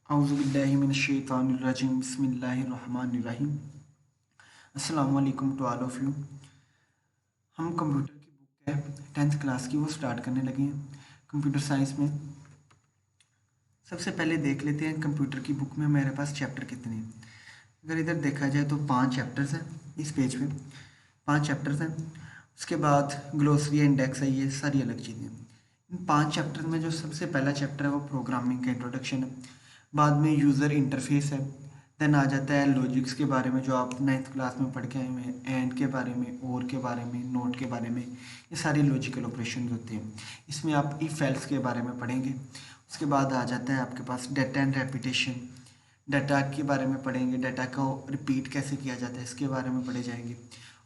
औज़ुबिल्लाहिमिनश्शैतानिर्रजीम बिस्मिल्लाहिर्रहमानिर्रहीम। अस्सलामु अलैकुम टू ऑल ऑफ़ यू। हम कंप्यूटर की बुक है 10th क्लास की वो स्टार्ट करने लगे हैं कंप्यूटर साइंस में। सबसे पहले देख लेते हैं कंप्यूटर की बुक में मेरे पास चैप्टर कितने हैं। अगर इधर देखा जाए तो 5 चैप्टर्स हैं इस पेज पे, 5 चैप्टर्स हैं। उसके बाद ग्लोसरी इंडेक्स है, ये सारी अलग चीज़ें हैं। इन 5 चैप्टर में जो सबसे पहला चैप्टर है वो प्रोग्रामिंग का इंट्रोडक्शन है। बाद में यूज़र इंटरफेस है। देन आ जाता है लॉजिक्स के बारे में जो आप 9th क्लास में पढ़ के आए हुए हैं, एंड के बारे में, और के बारे में, नोट के बारे में। ये सारे लॉजिकल ऑपरेशन होते हैं। इसमें आप इफ एल्स के बारे में पढ़ेंगे। उसके बाद आ जाता है आपके पास डाटा एंड रेपिटेशन। डाटा के बारे में पढ़ेंगे, डाटा को रिपीट कैसे किया जाता है इसके बारे में पढ़े जाएंगे।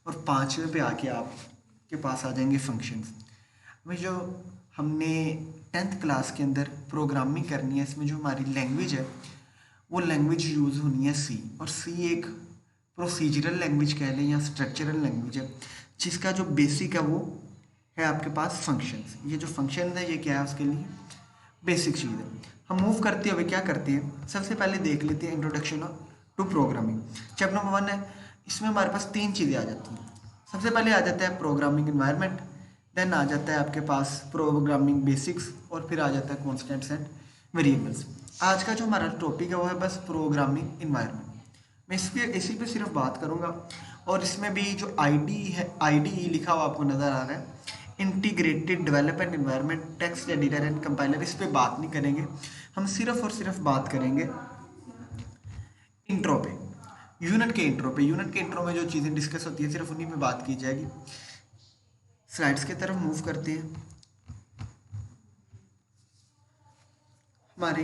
और 5वें पे आके आपके पास आ जाएंगे फंक्शंस। अभी जो हमने 10th क्लास के अंदर प्रोग्रामिंग करनी है, इसमें जो हमारी लैंग्वेज है वो लैंग्वेज यूज़ होनी है सी। और सी एक प्रोसीजरल लैंग्वेज कह लें या स्ट्रक्चरल लैंग्वेज है, जिसका जो बेसिक है वो है आपके पास फंक्शंस। ये जो फंक्शन है ये क्या है, उसके लिए बेसिक चीज़ है। हम मूव करते हुए क्या करते हैं, सबसे पहले देख लेते हैं introduction to programming. Chapter number 1 है, इसमें हमारे पास 3 चीज़ें आ जाती हैं। सबसे पहले आ जाता है प्रोग्रामिंग इन्वायरमेंट, देन आ जाता है आपके पास प्रोग्रामिंग बेसिक्स, और फिर आ जाता है कॉन्स्टेंट्स एंड वेरिएबल्स। आज का जो हमारा टॉपिक है वो है बस प्रोग्रामिंग इन्वायरमेंट। मैं इसी पे सिर्फ बात करूँगा। और इसमें भी जो आईडी है, आईडी लिखा हुआ आपको नज़र आ रहा है, integrated development environment, text editor and compiler, इस पर बात नहीं करेंगे। हम सिर्फ और सिर्फ बात करेंगे इंट्रो पे, यूनिट के इंट्रो पे। यूनिट के इंट्रो में जो चीज़ें डिस्कस होती है सिर्फ उन्हीं में बात की जाएगी। स्लाइड्स की तरफ मूव करते हैं। हमारी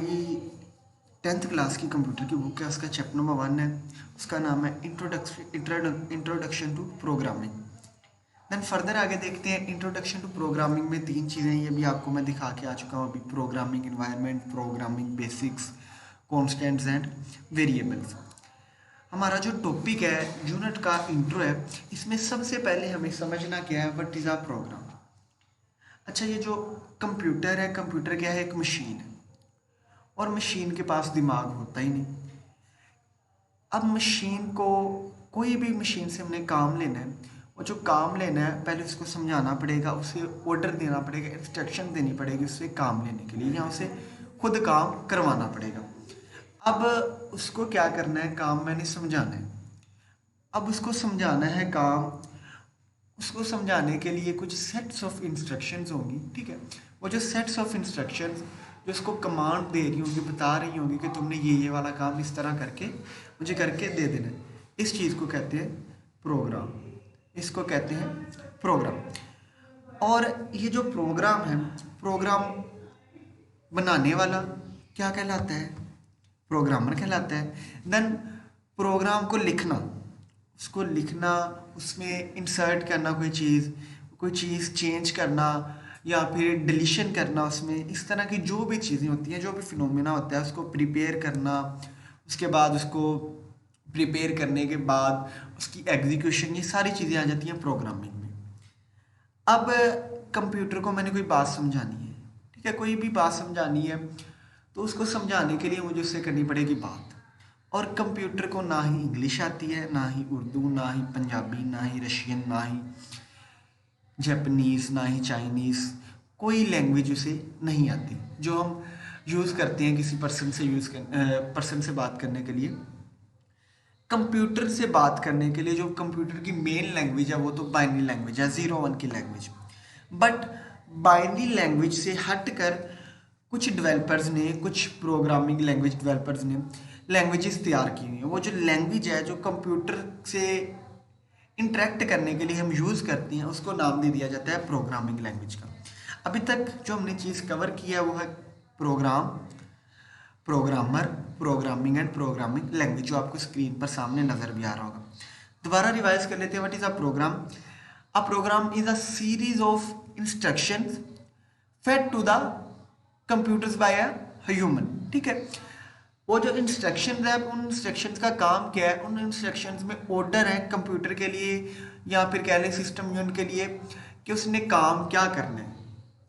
10th क्लास की कंप्यूटर की बुक है, उसका चैप्टर नंबर 1 है, उसका नाम है introduction to programming. Then further आगे देखते हैं इंट्रोडक्शन टू प्रोग्रामिंग में 3 चीज़ें, ये भी आपको मैं दिखा के आ चुका हूँ अभी। Programming environment, programming basics, constants and variables. हमारा जो टॉपिक है यूनिट का इंट्रो है, इसमें सबसे पहले हमें समझना क्या है, व्हाट इज़ अ प्रोग्राम। अच्छा, ये जो कंप्यूटर है, कंप्यूटर क्या है, एक मशीन है, और मशीन के पास दिमाग होता ही नहीं। अब मशीन को, कोई भी मशीन से हमने काम लेना है, वो जो काम लेना है पहले उसको समझाना पड़ेगा, उसे ऑर्डर देना पड़ेगा, इंस्ट्रक्शन देनी पड़ेगी उससे काम लेने के लिए, या उसे खुद काम करवाना पड़ेगा। अब उसको क्या करना है, काम मैंने समझाना है। अब उसको समझाना है काम, उसको समझाने के लिए कुछ सेट्स ऑफ इंस्ट्रक्शंस होंगी, ठीक है। वो जो सेट्स ऑफ इंस्ट्रक्शंस जो उसको कमांड दे रही होंगी, बता रही होंगी कि तुमने ये वाला काम इस तरह करके मुझे करके दे देना है, इस चीज़ को कहते हैं प्रोग्राम। इसको कहते हैं प्रोग्राम। और ये जो प्रोग्राम है, प्रोग्राम बनाने वाला क्या कहलाता है, प्रोग्रामर कहलाता है। देन प्रोग्राम को लिखना, उसको लिखना, उसमें इंसर्ट करना कोई चीज़ चेंज करना, या फिर डिलीशन करना उसमें, इस तरह की जो भी चीज़ें होती हैं, जो भी फिनोमेना होता है, उसको प्रिपेयर करना। उसके बाद उसको प्रिपेयर करने के बाद उसकी एग्जीक्यूशन, ये सारी चीज़ें आ जाती हैं प्रोग्रामिंग में। अब कंप्यूटर को मैंने कोई बात समझानी है, ठीक है, कोई भी बात समझानी है, तो उसको समझाने के लिए मुझे उससे करनी पड़ेगी बात। और कंप्यूटर को ना ही इंग्लिश आती है, ना ही उर्दू, ना ही पंजाबी, ना ही रशियन, ना ही जापानीज़, ना ही चाइनीज़, कोई लैंग्वेज उसे नहीं आती जो हम यूज़ करते हैं किसी पर्सन से बात करने के लिए। कंप्यूटर से बात करने के लिए जो कंप्यूटर की मेन लैंग्वेज है वो तो बाइनरी लैंग्वेज है, 0-1 की लैंग्वेज। बट बाइनरी लैंग्वेज से हटकर कुछ डेवलपर्स ने, कुछ प्रोग्रामिंग लैंग्वेज डेवलपर्स ने लैंग्वेजेस तैयार की हुई हैं। वो जो लैंग्वेज है जो कंप्यूटर से इंटरेक्ट करने के लिए हम यूज़ करते हैं, उसको नाम दे दिया जाता है प्रोग्रामिंग लैंग्वेज का। अभी तक जो हमने चीज़ कवर की है वो है program, programmer, programming and programming language, जो आपको स्क्रीन पर सामने नज़र भी आ रहा होगा। दोबारा रिवाइज कर लेते हैं, what is a program. A program is a series of instructions fed to the computers by a human, ठीक है। वो जो इंस्ट्रक्शंस है, उन इंस्ट्रक्शंस का काम क्या है, उन इंस्ट्रक्शंस में ऑर्डर है कंप्यूटर के लिए, या फिर कह लें सिस्टम यूनिट के लिए, कि उसने काम क्या करना है,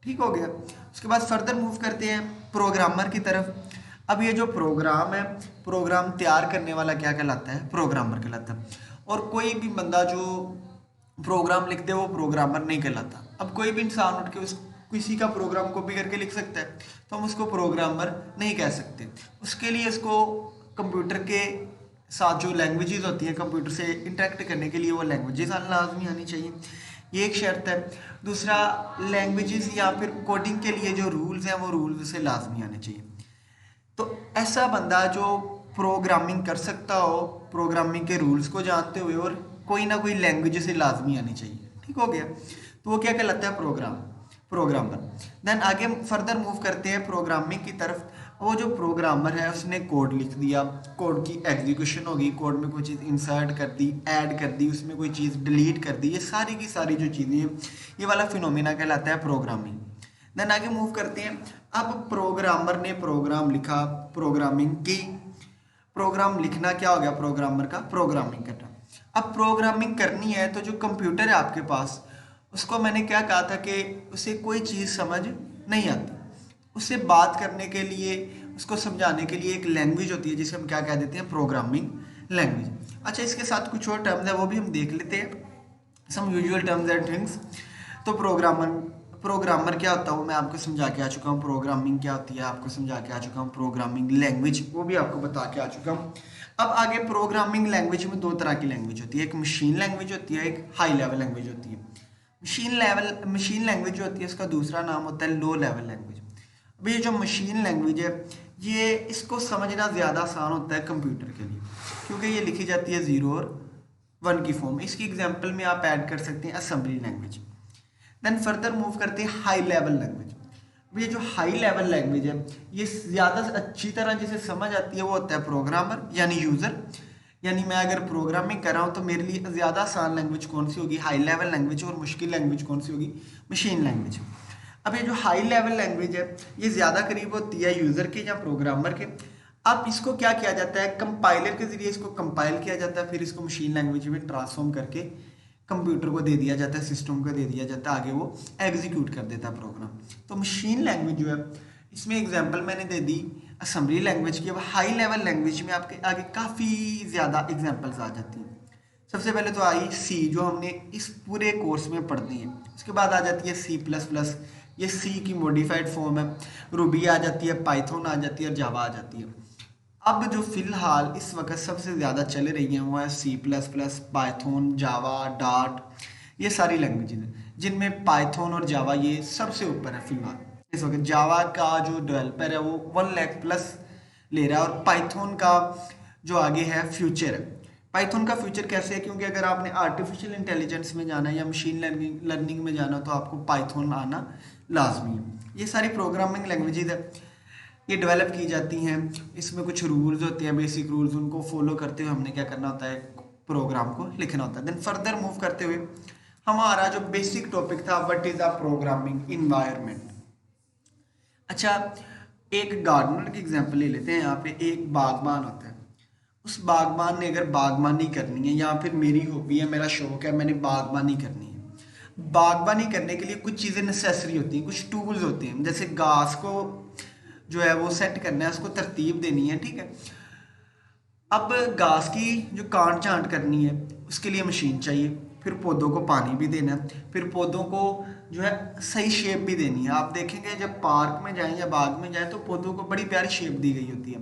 ठीक हो गया। उसके बाद फर्दर मूव करते हैं प्रोग्रामर की तरफ। अब ये जो प्रोग्राम है, प्रोग्राम तैयार करने वाला क्या कहलाता है? प्रोग्रामर कहलाता है। और कोई भी बंदा जो प्रोग्राम लिखते हैं वो प्रोग्रामर नहीं कहलाता। अब कोई भी इंसान उठ के उस किसी का प्रोग्राम कॉपी करके लिख सकता है, तो हम उसको प्रोग्रामर नहीं कह सकते। उसके लिए इसको कंप्यूटर के साथ जो लैंग्वेजेस होती हैं, कंप्यूटर से इंटरेक्ट करने के लिए वो लैंग्वेजेस लाजमी आनी चाहिए, ये एक शर्त है। दूसरा, लैंग्वेजेस या फिर कोडिंग के लिए जो रूल्स हैं वो रूल्स उसे लाजमी आने चाहिए। तो ऐसा बंदा जो प्रोग्रामिंग कर सकता हो, प्रोग्रामिंग के रूल्स को जानते हुए, और कोई ना कोई लैंग्वेज से लाजमी आनी चाहिए। ठीक हो गया? तो वो क्या कहलाता है? प्रोग्रामर। देन आगे फर्दर मूव करते हैं प्रोग्रामिंग की तरफ। वो जो प्रोग्रामर है उसने कोड लिख दिया, कोड की एग्जीक्यूशन होगी, कोड में कोई चीज़ इंसर्ट कर दी, ऐड कर दी, उसमें कोई चीज़ डिलीट कर दी, ये सारी की सारी जो चीज़ें हैं, ये वाला फिनोमिना कहलाता है प्रोग्रामिंग। देन आगे मूव करते हैं। अब प्रोग्रामर ने प्रोग्राम लिखा, प्रोग्रामिंग की। प्रोग्राम लिखना क्या हो गया प्रोग्रामर का? प्रोग्रामिंग करना। अब प्रोग्रामिंग करनी है तो जो कंप्यूटर है आपके पास, उसको मैंने क्या कहा था कि उसे कोई चीज़ समझ नहीं आती, उससे बात करने के लिए, उसको समझाने के लिए एक लैंग्वेज होती है जिसे हम क्या कह देते हैं? Programming language. अच्छा, इसके साथ कुछ और टर्म्स है वो भी हम देख लेते हैं, सम यूजुअल टर्म्स एंड थिंग्स। तो प्रोग्रामर क्या होता है वो मैं आपको समझा के आ चुका हूँ। प्रोग्रामिंग क्या होती है आपको समझा के आ चुका हूँ। प्रोग्रामिंग लैंग्वेज वो भी आपको बता के आ चुका हूँ। अब आगे प्रोग्रामिंग लैंग्वेज में दो तरह की लैंग्वेज होती है, एक मशीन लैंग्वेज होती है, एक हाई लेवल लैंग्वेज होती है। मशीन लैंग्वेज जो होती है उसका दूसरा नाम होता है लो लेवल लैंग्वेज। अब ये जो मशीन लैंग्वेज है, ये इसको समझना ज़्यादा आसान होता है कंप्यूटर के लिए, क्योंकि ये लिखी जाती है 0 और 1 की फॉर्म में। इसकी एग्जांपल में आप ऐड कर सकते हैं assembly language. Then further move करते हैं हाई लेवल लैंग्वेज। अब ये जो हाई लेवल लैंग्वेज है, ये ज़्यादा अच्छी तरह जिसे समझ आती है वो होता है प्रोग्रामर यानी यूज़र। यानी मैं अगर प्रोग्रामिंग कर रहा हूँ तो मेरे लिए ज़्यादा आसान लैंग्वेज कौन सी होगी? High level language. और मुश्किल लैंग्वेज कौन सी होगी? Machine language. अब ये जो हाई लेवल लैंग्वेज है, ये ज़्यादा करीब होती है यूज़र के या प्रोग्रामर के। अब इसको क्या किया जाता है? कंपाइलर के ज़रिए इसको कंपाइल किया जाता है, फिर इसको मशीन लैंग्वेज में ट्रांसफॉर्म करके कंप्यूटर को दे दिया जाता है, सिस्टम को दे दिया जाता है, आगे वो एग्जीक्यूट कर देता है प्रोग्राम। तो मशीन लैंग्वेज जो है, इसमें एग्जांपल मैंने दे दी असेंबली लैंग्वेज की। अब हाई लेवल लैंग्वेज में आपके आगे काफ़ी ज़्यादा एग्जांपल्स आ जाती हैं। सबसे पहले तो आई सी, जो हमने इस पूरे कोर्स में पढ़नी है। उसके बाद आ जाती है C++, ये सी की मॉडिफाइड फॉर्म है। रूबी आ जाती है, पाइथन आ जाती है और जावा आ जाती है। अब जो फिलहाल इस वक्त सबसे ज़्यादा चल रही हैं वो है C++, पाइथन, जावा, डार्ट, ये सारी लैंग्वेजेज हैं जिनमें पाइथन और जावा ये सबसे ऊपर है फिलहाल इस वक्त। जावा का जो डेवलपर है वो 1 लाख प्लस ले रहा है, और पाइथन का जो आगे है फ्यूचर है। पाइथन का फ्यूचर कैसे है? क्योंकि अगर आपने आर्टिफिशियल इंटेलिजेंस में जाना है या मशीन लर्निंग में जाना तो आपको पाइथन आना लाजमी है। ये सारी प्रोग्रामिंग लैंग्वेजेज है, ये डेवलप की जाती हैं। इसमें कुछ रूल्स होते हैं, बेसिक रूल्स, उनको फॉलो करते हुए हमने क्या करना होता है? प्रोग्राम को लिखना होता है। देन फर्दर मूव करते हुए हमारा जो बेसिक टॉपिक था, what is a programming environment. अच्छा, एक गार्डनर की एग्जांपल ले लेते हैं। यहाँ पे एक बागबान होता है, उस बागबान ने अगर बागबानी करनी है, या फिर मेरी हॉबी है, मेरा शौक है, मैंने बागबानी करनी है। बागबानी करने के लिए कुछ चीज़ें नेसेसरी होती हैं, कुछ टूल्स होते हैं, जैसे घास को जो है वो सेट करना है, उसको तरतीब देनी है, ठीक है। अब घास की जो काट छांट करनी है उसके लिए मशीन चाहिए, फिर पौधों को पानी भी देना है, फिर पौधों को जो है सही शेप भी देनी है। आप देखेंगे जब पार्क में जाएं या बाग में जाएं तो पौधों को बड़ी प्यारी शेप दी गई होती है।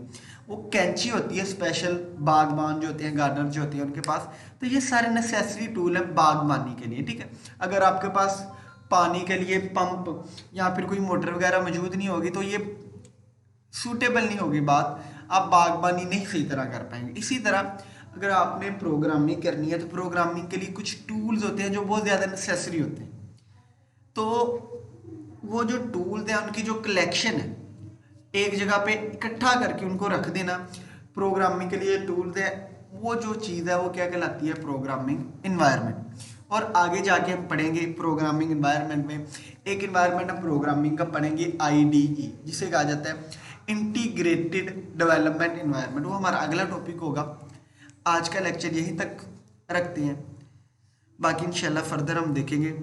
वो कैंची होती है स्पेशल, बागबान जो होते हैं, गार्डनर जो होते हैं उनके पास। तो ये सारे नेसेसरी टूल है बागबानी के लिए, ठीक है। अगर आपके पास पानी के लिए पंप या फिर कोई मोटर वगैरह मौजूद नहीं होगी तो ये सूटेबल नहीं होगी बात, आप बागबानी नहीं सही तरह कर पाएंगे। इसी तरह अगर आपने प्रोग्रामिंग करनी है तो प्रोग्रामिंग के लिए कुछ टूल्स होते हैं जो बहुत ज़्यादा नेसेसरी होते हैं। तो वो जो टूल्स हैं उनकी जो कलेक्शन है एक जगह पे इकट्ठा करके उनको रख देना, प्रोग्रामिंग के लिए टूल्स है, वो जो चीज़ है वो क्या कहलाती है? Programming environment. और आगे जाके हम पढ़ेंगे प्रोग्रामिंग इन्वायरमेंट में एक इन्वायरमेंट हम प्रोग्रामिंग का पढ़ेंगे IDE, जिसे कहा जाता है इंटीग्रेटेड डेवलपमेंट इन्वायरमेंट। वो हमारा अगला टॉपिक होगा। आज का लेक्चर यहीं तक रखते हैं, बाकी इंशाल्लाह फर्दर हम देखेंगे।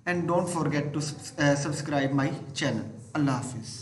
And don't forget to subscribe my channel. अल्लाह हाफिज़।